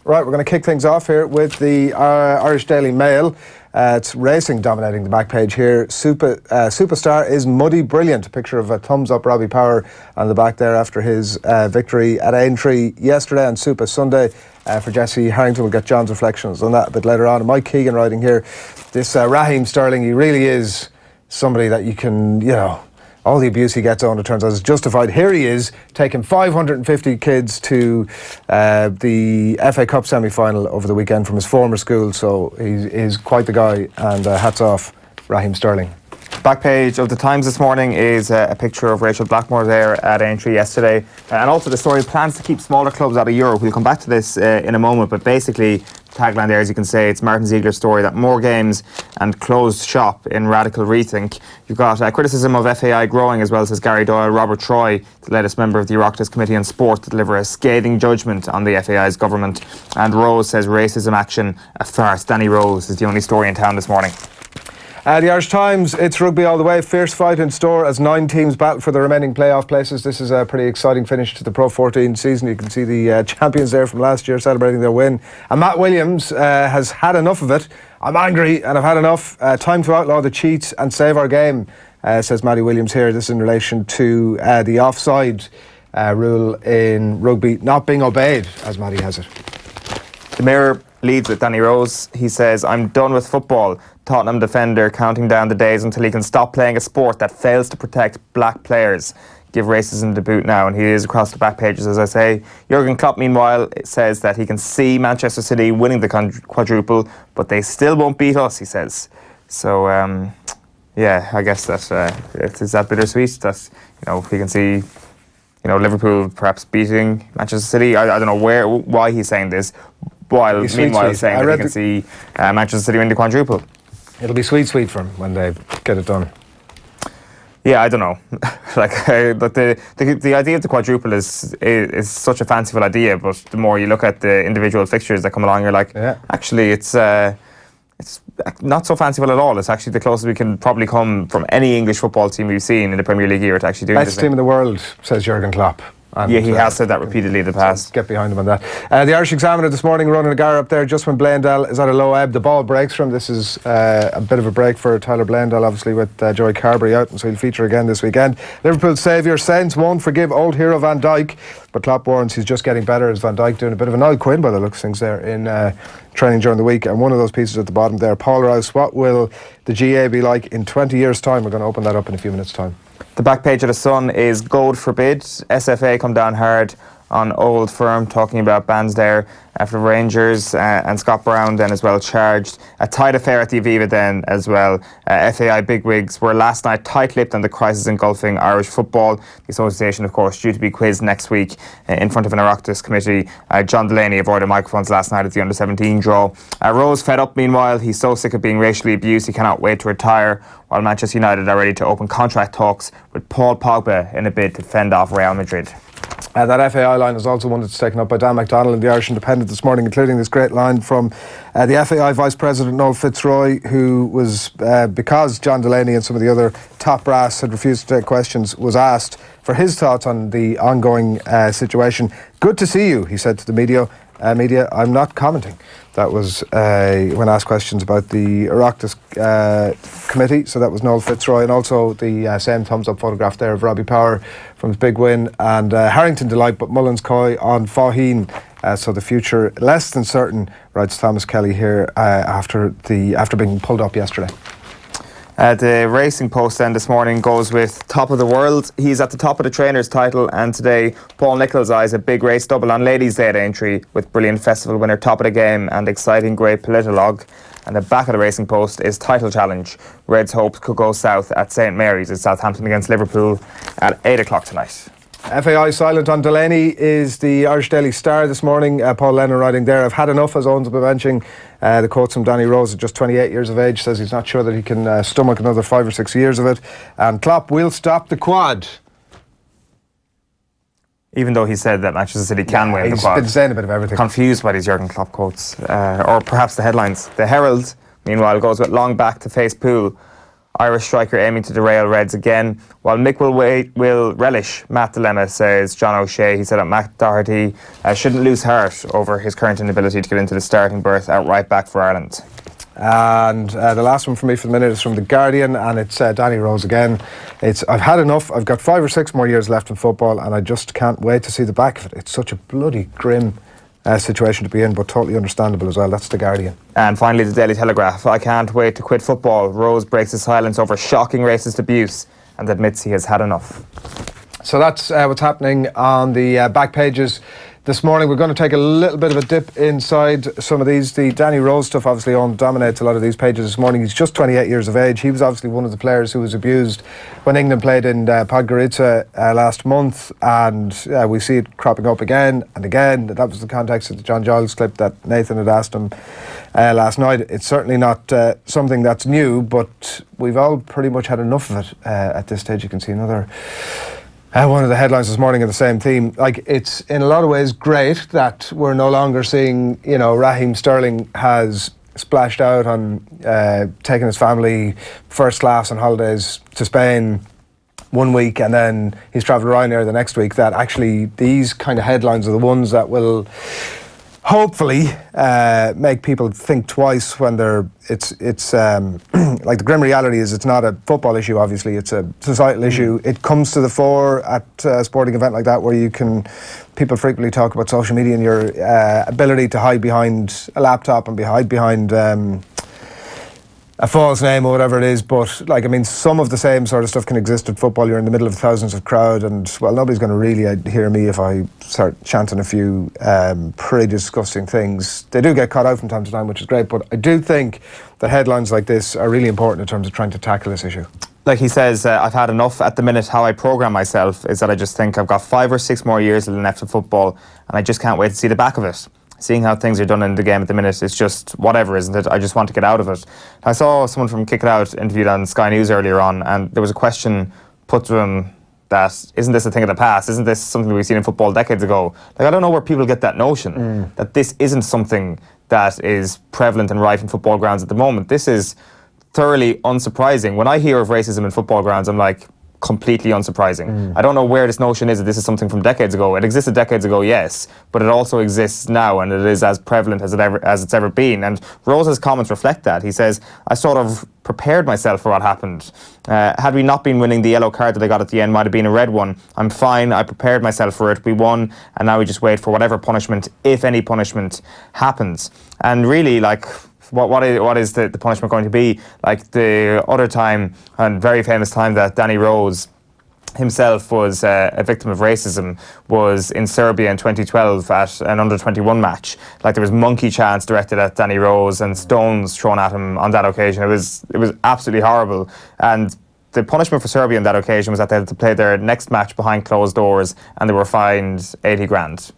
Right, we're going to kick things off here with the Irish Daily Mail. It's racing dominating the back page here. Superstar is muddy brilliant. A picture of a thumbs up Robbie Power on the back there after his victory at Aintree yesterday, and Super Sunday for Jesse Harrington. We'll get John's reflections on that a bit later on. And Mike Keegan writing here, this Raheem Sterling, he really is somebody that you can, all the abuse he gets on, it turns out, is justified. Here he is, taking 550 kids to the FA Cup semi-final over the weekend from his former school, so he's quite the guy, and hats off, Raheem Sterling. Back page of the Times this morning is a picture of Rachel Blackmore there at Aintree yesterday, and also the story, plans to keep smaller clubs out of Europe. We'll come back to this in a moment, but basically tagline there, as you can say, it's Martin Ziegler's story that more games and closed shop in radical rethink. You've got criticism of FAI growing as well, says Gary Doyle. Robert Troy, the latest member of the Oireachtas Committee on Sport, to deliver a scathing judgment on the FAI's government. And Rose says racism action a farce. Danny Rose is the only story in town this morning. The Irish Times, it's rugby all the way. Fierce fight in store as 9 teams battle for the remaining playoff places. This is a pretty exciting finish to the Pro 14 season. You can see the champions there from last year celebrating their win. And Matt Williams has had enough of it. I'm angry and I've had enough. Time to outlaw the cheats and save our game, says Matty Williams here. This is in relation to the offside rule in rugby not being obeyed, as Matty has it. The Mirror leads with Danny Rose. He says, I'm done with football. Tottenham defender counting down the days until he can stop playing a sport that fails to protect black players. Give racism the boot now, and he is across the back pages, as I say. Jurgen Klopp, meanwhile, says that he can see Manchester City winning the quadruple, but they still won't beat us, he says. So, yeah, I guess that it's that bittersweet that, he can see, Liverpool perhaps beating Manchester City. I don't know why he's saying this, while meanwhile saying that he can see Manchester City win the quadruple. It'll be sweet for him when they get it done. Yeah, I don't know. But the idea of the quadruple is such a fanciful idea. But the more you look at the individual fixtures that come along, you're like, actually, it's not so fanciful at all. It's actually the closest we can probably come from any English football team we've seen in the Premier League year to actually doing this. Best team in the world, says Jurgen Klopp. And yeah, he has said that repeatedly in the past. So get behind him on that. The Irish Examiner this morning running a gar up there just when Blandell is at a low ebb. The ball breaks from. This is a bit of a break for Tyler Blandell, obviously, with Joey Carberry out, and so he'll feature again this weekend. Liverpool's saviour, Saints won't forgive old hero Van Dijk, but Klopp warns he's just getting better as Van Dijk doing a bit of an Al Quinn by the looks of things there in training during the week. And one of those pieces at the bottom there, Paul Rouse, what will the GA be like in 20 years' time? We're going to open that up in a few minutes' time. The back page of the Sun is God forbid. SFA come down hard on Old Firm, talking about bans there after Rangers and Scott Brown then as well charged. A tight affair at the Aviva then as well. FAI bigwigs were last night tight-lipped on the crisis engulfing Irish football. The association, of course, due to be quizzed next week in front of an Oireachtas committee. John Delaney avoided microphones last night at the under-17 draw. Rose fed up meanwhile. He's so sick of being racially abused he cannot wait to retire, while Manchester United are ready to open contract talks with Paul Pogba in a bid to fend off Real Madrid. That FAI line is also one that's taken up by Dan MacDonald in the Irish Independent this morning, including this great line from the FAI Vice President Noel Fitzroy, who was, because John Delaney and some of the other top brass had refused to take questions, was asked for his thoughts on the ongoing situation. Good to see you, he said to the media. I'm not commenting. That was when asked questions about the Oireachtas committee. So that was Noel Fitzroy, and also the same thumbs up photograph there of Robbie Power from his big win, and Harrington delight, but Mullins coy on Faugheen. So the future less than certain, writes Thomas Kelly here after being pulled up yesterday. The Racing Post then this morning goes with top of the world. He's at the top of the trainers title, and today Paul Nicholls eyes a big race double on Ladies' Day at Aintree with brilliant festival winner top of the game and exciting great politologue. And the back of the Racing Post is title challenge. Reds hopes could go south at St Mary's in Southampton against Liverpool at 8 o'clock tonight. FAI silent on Delaney is the Irish Daily Star this morning. Paul Lennon writing there, I've had enough, as Owens has been mentioning. The quotes from Danny Rose at just 28 years of age, says he's not sure that he can stomach another 5 or 6 years of it. And Klopp will stop the quad. Even though he said that Manchester City can win the quad. He's been saying a bit of everything. Confused by these Jurgen Klopp quotes. Or perhaps the headlines. The Herald, meanwhile, goes with long back to face Poole. Irish striker aiming to derail Reds again. While Mick will relish Matt dilemma, says John O'Shea. He said that Matt Doherty shouldn't lose heart over his current inability to get into the starting berth at right back for Ireland. And the last one for me for the minute is from The Guardian, and it's Danny Rose again. I've had enough. I've got 5 or 6 more years left in football, and I just can't wait to see the back of it. It's such a bloody grim situation to be in, but totally understandable as well. That's The Guardian. And finally, the Daily Telegraph. I can't wait to quit football. Rose breaks his silence over shocking racist abuse and admits he has had enough. So that's what's happening on the back pages this morning. We're going to take a little bit of a dip inside some of these. The Danny Rose stuff obviously dominates a lot of these pages this morning. He's just 28 years of age. He was obviously one of the players who was abused when England played in Podgorica last month, and we see it cropping up again and again. That was the context of the John Giles clip that Nathan had asked him last night. It's certainly not something that's new, but we've all pretty much had enough of it at this stage. You can see another one of the headlines this morning of the same theme. Like, it's in a lot of ways great that we're no longer seeing, Raheem Sterling has splashed out on taking his family first class on holidays to Spain one week, and then he's travelled Ryanair the next week. That actually these kind of headlines are the ones that will hopefully make people think twice when it's like, the grim reality is it's not a football issue. Obviously it's a societal issue. It comes to the fore at a sporting event like that, where people frequently talk about social media and your ability to hide behind a laptop and hide behind a false name or whatever it is. But some of the same sort of stuff can exist at football. You're in the middle of thousands of crowd, and nobody's going to really hear me if I start chanting a few pretty disgusting things. They do get caught out from time to time, which is great, but I do think that headlines like this are really important in terms of trying to tackle this issue. Like he says, I've had enough. At the minute, how I program myself is that I just think I've got 5 or 6 more years left of football, and I just can't wait to see the back of it. Seeing how things are done in the game at the minute, it's just whatever, isn't it? I just want to get out of it. I saw someone from Kick It Out interviewed on Sky News earlier on, and there was a question put to him that, isn't this a thing of the past? Isn't this something we've seen in football decades ago? I don't know where people get that notion, that this isn't something that is prevalent and rife in football grounds at the moment. This is thoroughly unsurprising. When I hear of racism in football grounds, I'm like, completely unsurprising. I don't know where this notion is that this is something from decades ago. It existed decades ago, yes, but it also exists now, and it is as prevalent as it's ever been. And Rose's comments reflect that. He says, I sort of prepared myself for what happened. Had we not been winning, the yellow card that I got at the end might have been a red one. I'm fine. I prepared myself for it. We won, and now we just wait for whatever punishment, if any punishment, happens. And really, what is the punishment going to be? Like the other time, and very famous time, that Danny Rose himself was a victim of racism was in Serbia in 2012 at an under-21 match. Like, there was monkey chants directed at Danny Rose and stones thrown at him on that occasion. It was absolutely horrible. And the punishment for Serbia on that occasion was that they had to play their next match behind closed doors, and they were fined 80 grand.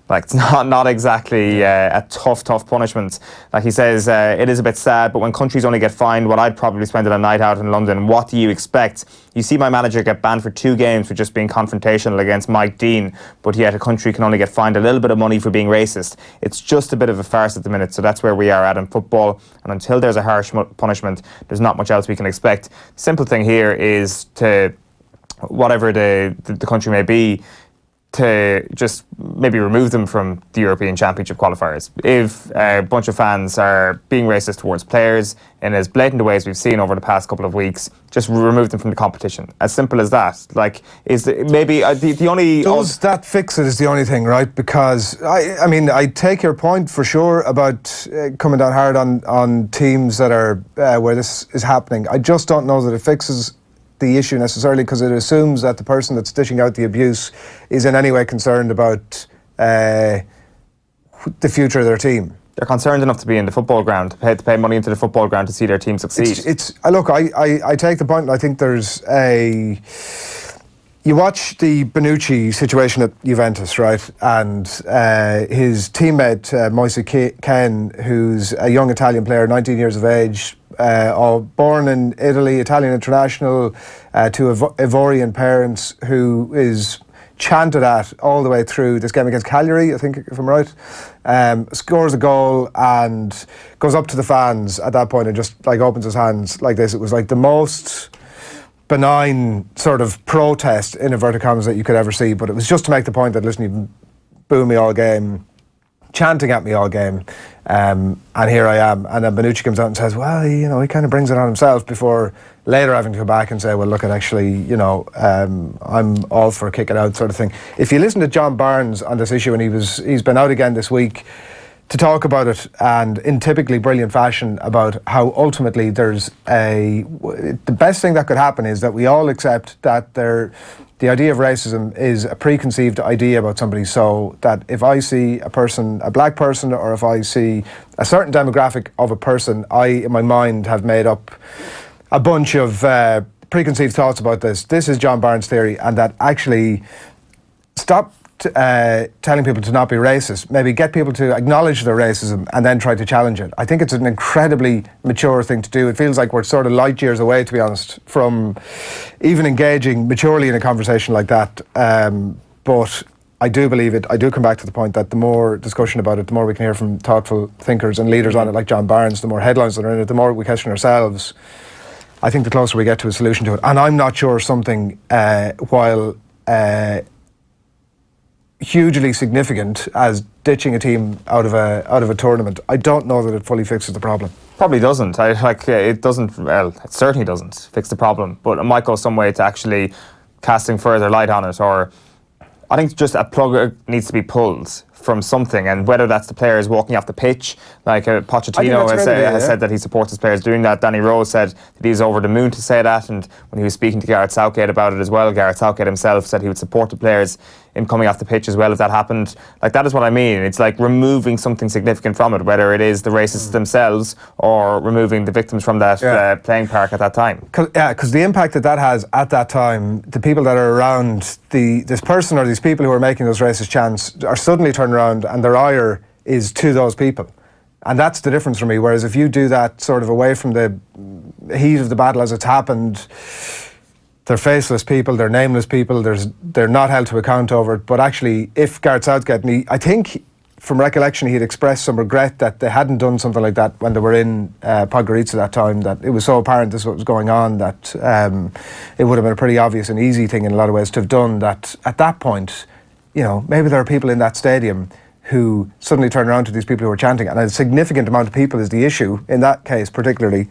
Like, it's not exactly a tough punishment. Like he says, it is a bit sad, but when countries only get fined what I'd probably spend on a night out in London, what do you expect? You see my manager get banned for 2 games for just being confrontational against Mike Dean, but yet a country can only get fined a little bit of money for being racist. It's just a bit of a farce at the minute, so that's where we are at in football. And until there's a harsh punishment, there's not much else we can expect. The simple thing here is to, whatever the country may be, to just maybe remove them from the European Championship qualifiers. If a bunch of fans are being racist towards players in as blatant ways we've seen over the past couple of weeks, just remove them from the competition. As simple as that. Like, the only... Does that fix it is the only thing, right? Because, I take your point for sure about coming down hard on teams that are where this is happening. I just don't know that it fixes the issue necessarily, because it assumes that the person that's dishing out the abuse is in any way concerned about the future of their team. They're concerned enough to be in the football ground, to pay money into the football ground to see their team succeed. Look, I take the point, and I think there's you watch the Bonucci situation at Juventus, right? And his teammate, Moise Kean, who's a young Italian player, 19 years of age, born in Italy, Italian international, to Ivorian parents, who is chanted at all the way through this game against Cagliari, I think, if I'm right. Scores a goal and goes up to the fans at that point and just like opens his hands like this. It was like the most benign sort of protest in inverted commas that you could ever see, but it was just to make the point that, listen, you've booed me all game, chanting at me all game, and here I am. And then Bonucci comes out and says, well, he kind of brings it on himself, before later having to go back and say, well, look, I'm all for kick it out sort of thing. If you listen to John Barnes on this issue, and he's been out again this week to talk about it, and in typically brilliant fashion, about how ultimately the best thing that could happen is that we all accept that the idea of racism is a preconceived idea about somebody, so that if I see a black person, or if I see a certain demographic of a person, I, in my mind, have made up a bunch of preconceived thoughts about this. This is John Barnes' theory, and that actually stop telling people to not be racist, maybe get people to acknowledge their racism and then try to challenge it. I think it's an incredibly mature thing to do. It feels like we're sort of light years away, to be honest, from even engaging maturely in a conversation like that. But I do believe it. I do come back to the point that the more discussion about it, the more we can hear from thoughtful thinkers and leaders on it, like John Barnes, the more headlines that are in it, the more we question ourselves, I think the closer we get to a solution to it. And I'm not sure something, while hugely significant as ditching a team out of a tournament, I don't know that it fully fixes the problem. Probably doesn't. It doesn't. Well, it certainly doesn't fix the problem. But it might go some way to actually casting further light on it. Or I think just a plug needs to be pulled from something, and whether that's the players walking off the pitch, like Pochettino has said that he supports his players doing that. Danny Rose said that he's over the moon to say that, and when he was speaking to Gareth Southgate about it as well, Gareth Southgate himself said he would support the players in coming off the pitch as well if that happened. Like, that is what I mean. It's like removing something significant from it, whether it is the racists themselves or removing the victims from that playing park at that time. Because the impact that has at that time, the people that are around this person or these people who are making those racist chants are suddenly turned around and their ire is to those people. And that's the difference for me. Whereas if you do that sort of away from the heat of the battle as it's happened, they're faceless people, they're nameless people, they're not held to account over it. But actually, if Gareth Southgate, I think from recollection, he had expressed some regret that they hadn't done something like that when they were in Podgorica that time, that it was so apparent this is what was going on, that it would have been a pretty obvious and easy thing in a lot of ways to have done that. At that point, maybe there are people in that stadium who suddenly turn around to these people who are chanting, and a significant amount of people is the issue in that case particularly,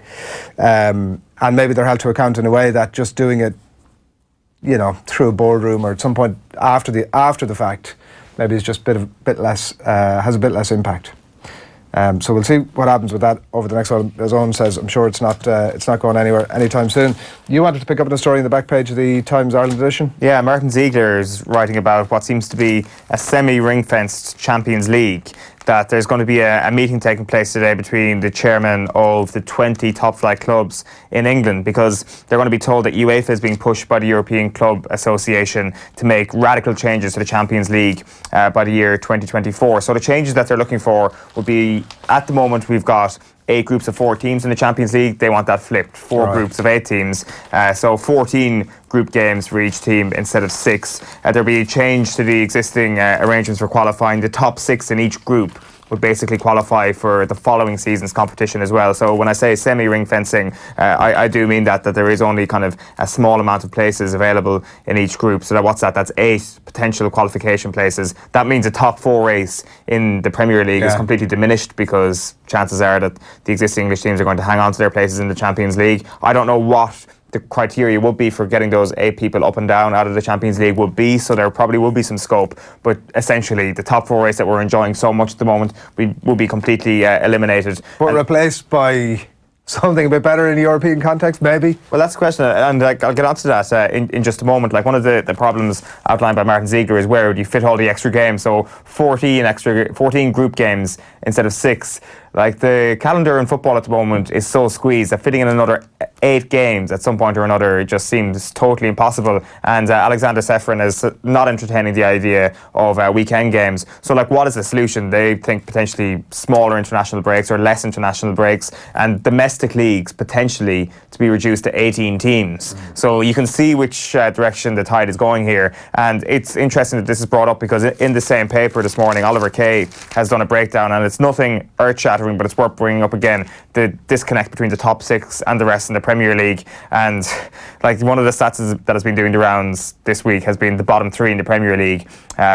and maybe they're held to account in a way that just doing it through a boardroom or at some point after the fact, maybe it's just has a bit less impact. So we'll see what happens with that over the next while. As Owen says, I'm sure it's not going anywhere anytime soon. You wanted to pick up on a story in the back page of the Times Ireland edition? Yeah, Martin Ziegler is writing about what seems to be a semi-ring-fenced Champions League, that there's going to be a meeting taking place today between the chairman of the 20 top-flight clubs in England, because they're going to be told that UEFA is being pushed by the European Club Association to make radical changes to the Champions League by the year 2024. So the changes that they're looking for would be, at the moment we've got 8 groups of 4 teams in the Champions League. They want that flipped, 4 groups of 8 teams. So 14 group games for each team instead of 6. There'll be a change to the existing arrangements for qualifying. The top 6 in each group would basically qualify for the following season's competition as well. So when I say semi-ring fencing, I do mean that there is only kind of a small amount of places available in each group. So that's 8 potential qualification places. That means a top 4 race in the Premier League is completely diminished, because chances are that the existing English teams are going to hang on to their places in the Champions League. I don't know what the criteria would be for getting those 8 people up and down out of the Champions League would be, so there probably will be some scope, but essentially the top 4 race that we're enjoying so much at the moment will be completely eliminated. But replaced by something a bit better in a European context, maybe? Well, that's the question, and I'll get onto that in just a moment. Like, one of the problems outlined by Martin Ziegler is where would you fit all the extra games? So 14 group games instead of 6. Like, the calendar in football at the moment is so squeezed that fitting in another 8 games at some point or another. It just seems totally impossible. And Alexander Seferin is not entertaining the idea of weekend games. So, like, what is the solution? They think potentially smaller international breaks or less international breaks, and domestic leagues potentially to be reduced to 18 teams. So you can see which direction the tide is going here. And it's interesting that this is brought up because in the same paper this morning, Oliver Kay has done a breakdown, and it's nothing earth-shattering, but it's worth bringing up again, the disconnect between the top 6 and the rest in the Premier League. And like, one of the stats that has been doing the rounds this week has been the bottom 3 in the Premier League,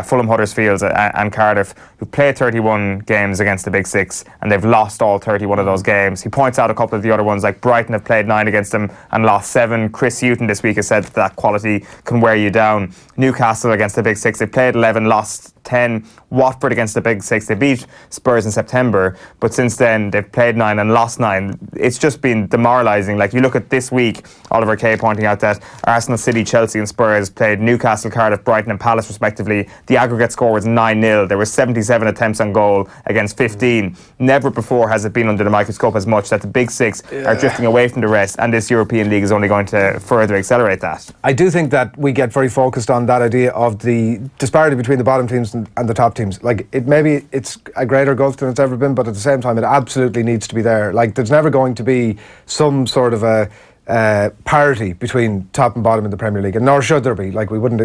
Fulham, Huddersfield and Cardiff, who played 31 games against the Big 6, and they've lost all 31 of those games. He points out a couple of the other ones, like Brighton have played 9 against them and lost 7. Chris Hughton this week has said that quality can wear you down. Newcastle against the Big 6, they played 11, lost 10. Watford against the Big 6, they beat Spurs in September, but since then they've played 9 and lost 9. It's just been demoralising. Like, you look at this week, Oliver Kay pointing out that Arsenal, City, Chelsea and Spurs played Newcastle, Cardiff, Brighton and Palace respectively. The aggregate score was 9-0. There were 77 attempts on goal against 15. Never before has it been under the microscope as much that the Big 6 are drifting away from the rest, and this European League is only going to further accelerate that. I do think that we get very focused on that idea of the disparity between the bottom teams and the top teams. Like, maybe it's a greater gulf than it's ever been, but at the same time it absolutely needs to be there. Like, there's never going to be some sort of a parity between top and bottom in the Premier League, and nor should there be. Like, we wouldn't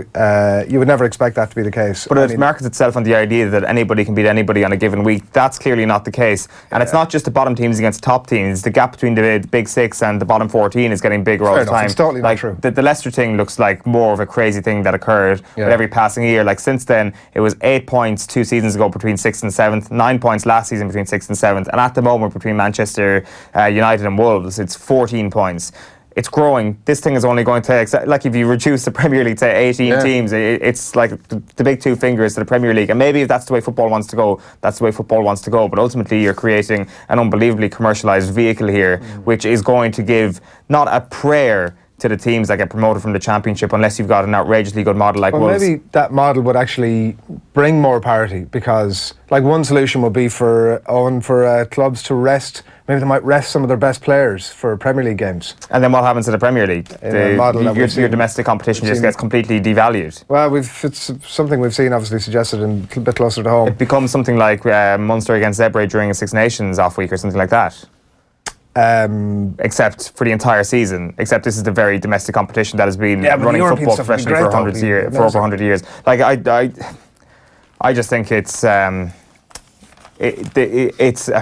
you would never expect that to be the case. But it markets itself on the idea that anybody can beat anybody on a given week. That's clearly not the case, and it's not just the bottom teams against top teams. The gap between the Big 6 and the bottom 14 is getting bigger all the time. It's totally like, not true. The Leicester thing looks like more of a crazy thing that occurred with every passing year. Like, since then it was 8 points 2 seasons ago between 6th and 7th, 9 points last season between 6th and 7th, and at the moment between Manchester United and Wolves it's 14 points. It's growing. This thing is only going to, like, if you reduce the Premier League to 18 teams, it's like the big 2 fingers to the Premier League. And maybe if that's the way football wants to go, that's the way football wants to go. But ultimately, you're creating an unbelievably commercialised vehicle here, which is going to give not a prayer to the teams that get promoted from the Championship unless you've got an outrageously good model like Wolves. Maybe that model would actually bring more parity, because, like, one solution would be for clubs to rest. Maybe they might rest some of their best players for Premier League games. And then what happens to the Premier League? Your domestic competition just gets completely devalued. Well, it's something we've seen, obviously suggested, and a bit closer to home. It becomes something like Munster against Zebre during a Six Nations off week or something like that. Except for the entire season. Except this is the very domestic competition that has been running football professionally for over 100 years. Like, I just think it's a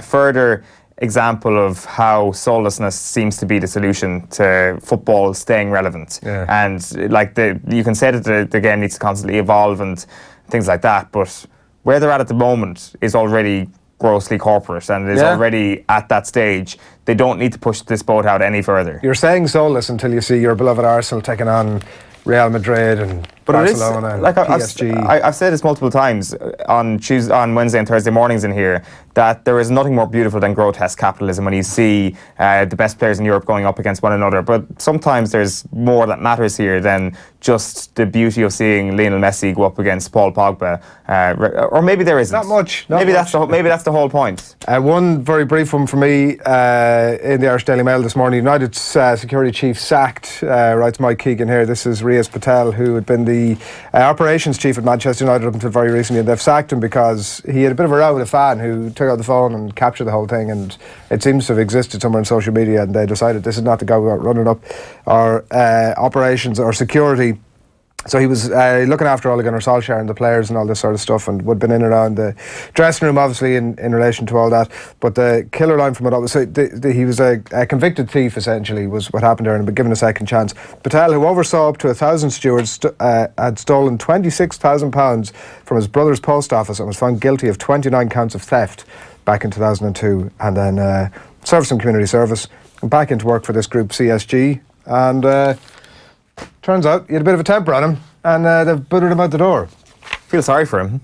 further example of how soullessness seems to be the solution to football staying relevant. And like, you can say that the game needs to constantly evolve and things like that, but where they're at the moment is already grossly corporate and is already at that stage. They don't need to push this boat out any further. You're saying soulless until you see your beloved Arsenal taking on Real Madrid and Barcelona and PSG. I've said this multiple times on Wednesday and Thursday mornings in here, that there is nothing more beautiful than grotesque capitalism when you see the best players in Europe going up against one another. But sometimes there's more that matters here than just the beauty of seeing Lionel Messi go up against Paul Pogba. Or maybe there isn't. Not much. Maybe that's the whole point. One very brief one for me in the Irish Daily Mail this morning. United's security chief sacked, writes Mike Keegan here. This is Riaz Patel, who had been the operations chief at Manchester United up until very recently, and they've sacked him because he had a bit of a row with a fan who took out the phone and captured the whole thing, and it seems to have existed somewhere in social media, and they decided this is not the guy running up our operations or security. So he was looking after Ole Gunnar Solskjaer and the players and all this sort of stuff, and would have been in and around the dressing room, obviously, in relation to all that. But the killer line from it all was, he was a convicted thief, essentially, was what happened there, and had been given a second chance. Patel, who oversaw up to 1,000 stewards, had stolen £26,000 from his brother's post office and was found guilty of 29 counts of theft back in 2002, and then served some community service, and back into work for this group, CSG, and... turns out he had a bit of a temper on him, and they've booted him out the door. Feel sorry for him.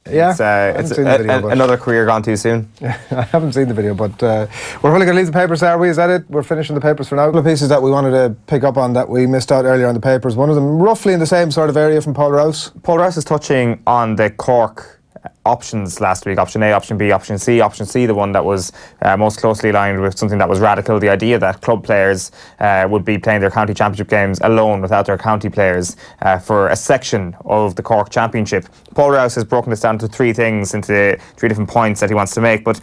Yeah, it's another career gone too soon. I haven't seen the video, but we're probably going to leave the papers, are we? Is that it? We're finishing the papers for now. A couple of pieces that we wanted to pick up on that we missed out earlier on the papers. One of them roughly in the same sort of area from Paul Rouse. Paul Rouse is touching on the Cork options last week: option A, option B, option C. Option C, the one that was most closely aligned with something that was radical, the idea that club players would be playing their county championship games alone without their county players for a section of the Cork Championship. Paul Rouse has broken this down to three things, into three different points that he wants to make, but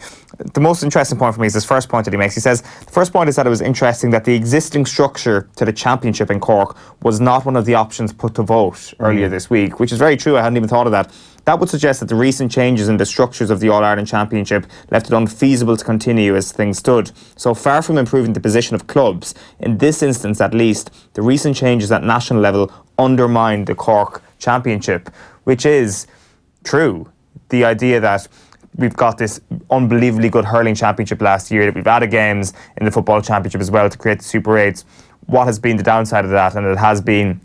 the most interesting point for me is this first point that he makes. He says the first point is that it was interesting that the existing structure to the championship in Cork was not one of the options put to vote earlier this week, which is very true. I hadn't even thought of that. That would suggest that the recent changes in the structures of the All-Ireland Championship left it unfeasible to continue as things stood. So far from improving the position of clubs, in this instance at least, the recent changes at national level undermined the Cork Championship, which is true. The idea that we've got this unbelievably good hurling championship last year, that we've added games in the football championship as well to create the Super 8s. What has been the downside of that? And it has been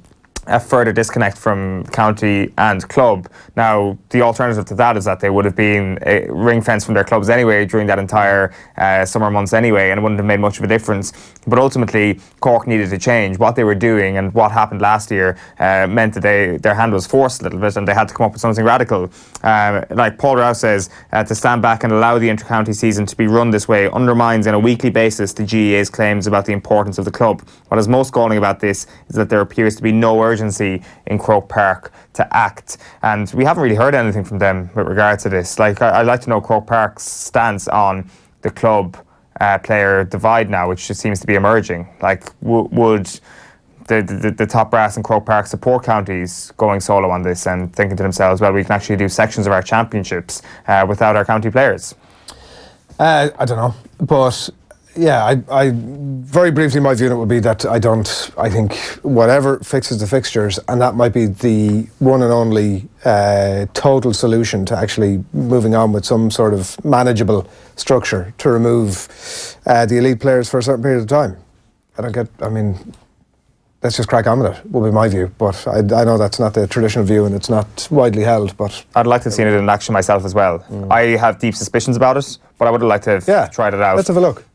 a further disconnect from county and club. Now, the alternative to that is that they would have been ring-fenced from their clubs anyway during that entire summer months anyway, and it wouldn't have made much of a difference. But ultimately, Cork needed to change. What they were doing and what happened last year meant that their hand was forced a little bit, and they had to come up with something radical. Like Paul Rouse says, to stand back and allow the inter-county season to be run this way undermines on a weekly basis the GAA's claims about the importance of the club. What is most galling about this is that there appears to be no urgency in Croke Park to act, and we haven't really heard anything from them with regard to this. Like, I'd like to know Croke Park's stance on the club player divide now, which just seems to be emerging. Like, would the top brass in Croke Park support counties going solo on this and thinking to themselves, well, we can actually do sections of our championships without our county players? I don't know, but yeah, I very briefly, my view on it would be that I think whatever fixes the fixtures, and that might be the one and only total solution to actually moving on with some sort of manageable structure to remove the elite players for a certain period of time. Let's just crack on with it, will be my view. But I know that's not the traditional view and it's not widely held, but I'd like to have seen it in action myself as well. I have deep suspicions about it, but I would have liked to have tried it out. Let's have a look.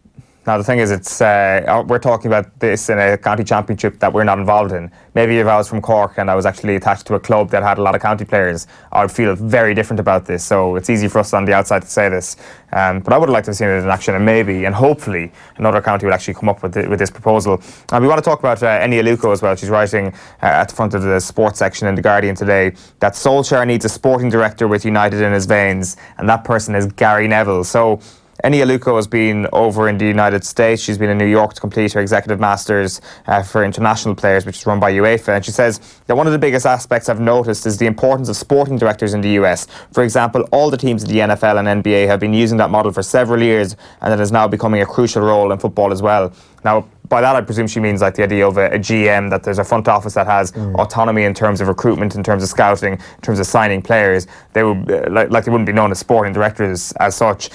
Now, the thing is, it's we're talking about this in a county championship that we're not involved in. Maybe if I was from Cork and I was actually attached to a club that had a lot of county players, I would feel very different about this. So it's easy for us on the outside to say this. But I would have liked to have seen it in action, and maybe, and hopefully, another county would actually come up with this proposal. And we want to talk about Enia Luco as well. She's writing at the front of the sports section in The Guardian today that Solskjaer needs a sporting director with United in his veins, and that person is Gary Neville. So Enia Luco has been over in the United States. She's been in New York to complete her executive masters for international players, which is run by UEFA. And she says that one of the biggest aspects I've noticed is the importance of sporting directors in the US. For example, all the teams in the NFL and NBA have been using that model for several years, and it is now becoming a crucial role in football as well. Now, by that, I presume she means like the idea of a GM, that there's a front office that has autonomy in terms of recruitment, in terms of scouting, in terms of signing players. They would like they wouldn't be known as sporting directors as such.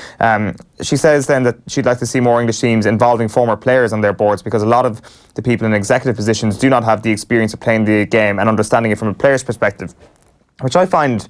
She says then that she'd like to see more English teams involving former players on their boards, because a lot of the people in executive positions do not have the experience of playing the game and understanding it from a player's perspective, which I find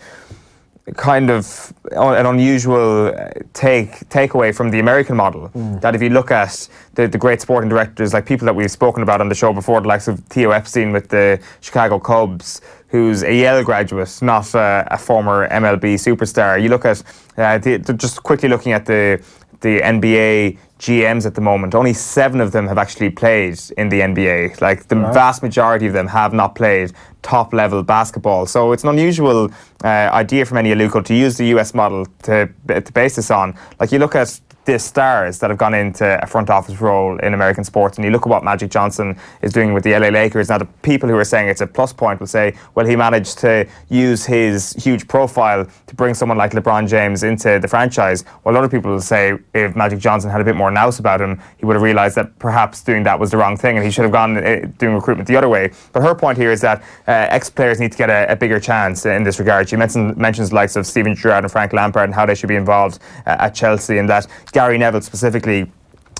kind of an unusual takeaway from the American model. That if you look at the great sporting directors, like people that we've spoken about on the show before, the likes of Theo Epstein with the Chicago Cubs, who's a Yale graduate, not a former MLB superstar. You look at just quickly looking at the NBA GMs at the moment, only 7 of them have actually played in the NBA. Like, the vast majority of them have not played top level basketball. So it's an unusual idea from Enia Luco to use the US model to base this on. Like, you look at the stars that have gone into a front office role in American sports, and you look at what Magic Johnson is doing with the LA Lakers. Now, the people who are saying it's a plus point will say, well, he managed to use his huge profile to bring someone like LeBron James into the franchise. Well, other people will say if Magic Johnson had a bit more nous about him, he would have realised that perhaps doing that was the wrong thing and he should have gone doing recruitment the other way. But her point here is that ex-players need to get a bigger chance in this regard. She mentions the likes of Steven Gerrard and Frank Lampard and how they should be involved at Chelsea, and that Gary Neville specifically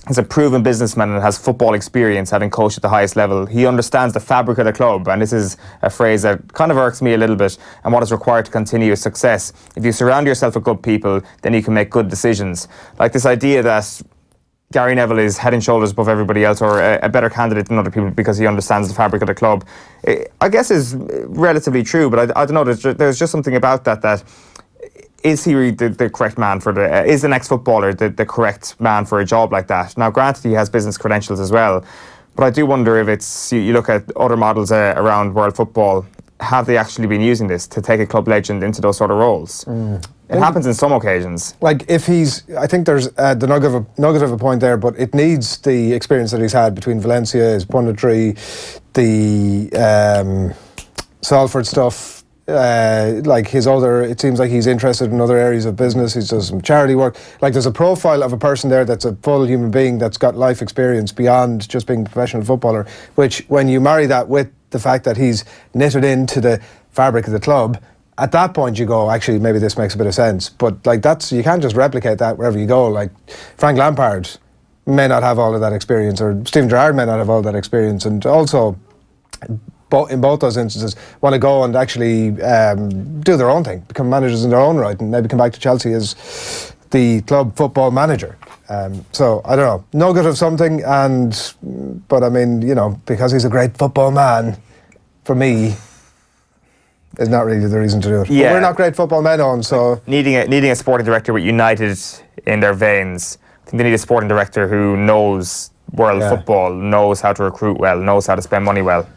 is a proven businessman and has football experience, having coached at the highest level. He understands the fabric of the club, and this is a phrase that kind of irks me a little bit, and what is required to continue success. If you surround yourself with good people, then you can make good decisions. Like this idea that Gary Neville is head and shoulders above everybody else, or a better candidate than other people because he understands the fabric of the club, I guess is relatively true, but I don't know, there's just something about that is he really the correct man for is the next footballer the correct man for a job like that? Now, granted, he has business credentials as well, but I do wonder if it's, you look at other models around world football, have they actually been using this to take a club legend into those sort of roles? It happens in some occasions. Like, if he's, I think there's the nugget of a point there, but it needs the experience that he's had between Valencia, his punditry, the Salford stuff. Like his other, it seems like he's interested in other areas of business. He's does some charity work. Like, there's a profile of a person there that's a full human being that's got life experience beyond just being a professional footballer, which, when you marry that with the fact that he's knitted into the fabric of the club, at that point you go, actually, maybe this makes a bit of sense. But like, that's, you can't just replicate that wherever you go. Like, Frank Lampard may not have all of that experience, or Steven Gerrard may not have all that experience, and also in both those instances want to go and actually do their own thing, become managers in their own right, and maybe come back to Chelsea as the club football manager. So I don't know, nugget of something, but I mean, you know, because he's a great football man, for me, is not really the reason to do it. Yeah. But we're not great football men on, so Needing a sporting director with United in their veins, I think they need a sporting director who knows world football, knows how to recruit well, knows how to spend money well.